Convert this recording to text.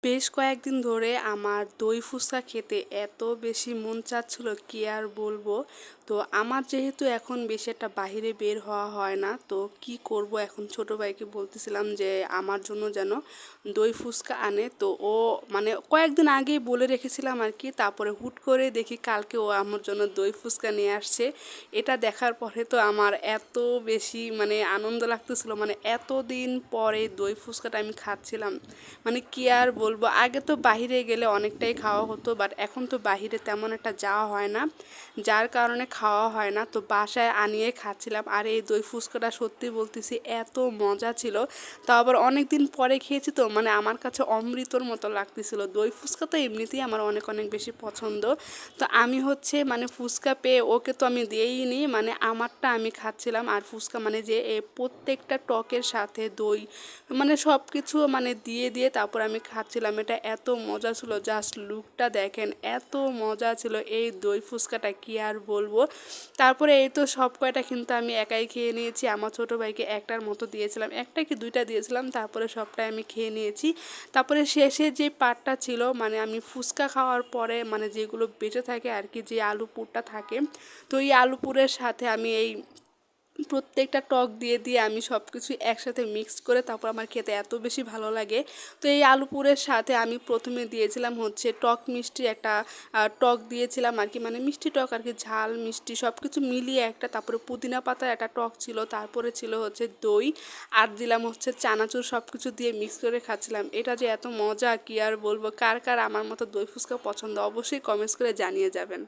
বেশ কয়েকদিন ধরে আমার দই ফুচকা খেতে এত বেশি মন চাচ্ছিল কি আর বলবো। তো আমার যেহেতু এখন বেশি একটা বাহিরে বের হওয়া হয় না, তো কি করব এখন ছোট ভাইকে বলতেছিলাম যে আমার জন্য যেন দই ফুচকা আনে। তো ও মানে কয়েকদিন আগেই বলে রেখেছিলাম আর কি, তারপরে হুট করে দেখি কালকে ও আমার জন্য দই ফুচকা নিয়ে আসছে। এটা দেখার পরে তো আমার এত বেশি আনন্দ লাগতেছিল, এতদিন পরে দই ফুচকাটা আমি খাচ্ছিলাম। কি আর বলবো, আগে তো বাহিরে গেলে অনেকটাই খাওয়া হতো, বাট এখন তো বাহিরে তেমন একটা যাওয়া হয় না, যার কারণে খাওয়া হয় না। তো বাসায় আনিয়ে খাচ্ছিলাম, আর এই দই ফুচকাটা সত্যি বলতেছি এত মজা ছিল। তাও আবার অনেক দিন পরে খেয়েছি, তো আমার কাছে অমৃতর মতো লাগতেছিল। দই ফুচকা তো এমনিতেই আমার অনেক অনেক বেশি পছন্দ। তো আমি হচ্ছে ফুচকা পেয়ে ওকে তো আমি দিয়েই নি, আমারটা আমি খাচ্ছিলাম। আর ফুচকা যে প্রত্যেকটা টকের সাথে দই সব কিছু দিয়ে দিয়ে তারপর আমি খাচ্ছিলাম। এটা এত মজা ছিল, জাস্ট লুকটা দেখেন, এত মজা ছিল এই দই ফুচকাটা কি আর বলবো। তারপরে এই তো সব কয়টা কিন্তু আমি একাই খেয়ে নিয়েছি। আমার ছোট ভাইকে একটার মতো দিয়েছিলাম, একটা কি দুইটা দিয়েছিলাম, তারপরে সবটাই আমি খেয়ে নিয়েছি। তারপরে শেষে যে পার্টটা ছিল, আমি ফুচকা খাওয়ার পরে যেগুলো বেঁচে থাকে আর কি, যে আলু পুরটা থাকে, তো এই আলু পুরের সাথে আমি এই প্রত্যেকটা টক দিয়ে দিয়ে আমি সব কিছু একসাথে মিক্সড করে তারপর আমার খেতে এত বেশি ভালো লাগে। তো এই আলু পুরের সাথে আমি প্রথমে দিয়েছিলাম হচ্ছে টক মিষ্টি একটা টক দিয়েছিলাম আর কি, মিষ্টি টক আর কি, ঝাল মিষ্টি সব কিছু মিলিয়ে একটা। তারপরে পুদিনা পাতার একটা টক ছিল, তারপরে ছিল হচ্ছে দই, আর দিলাম হচ্ছে চানাচুর, সব কিছু দিয়ে মিক্স করে খাচ্ছিলাম। এটা যে এত মজা কি আর বলবো। কার কার আমার মতো দই ফুচকা পছন্দ অবশ্যই কমেন্টস করে জানিয়ে যাবেন।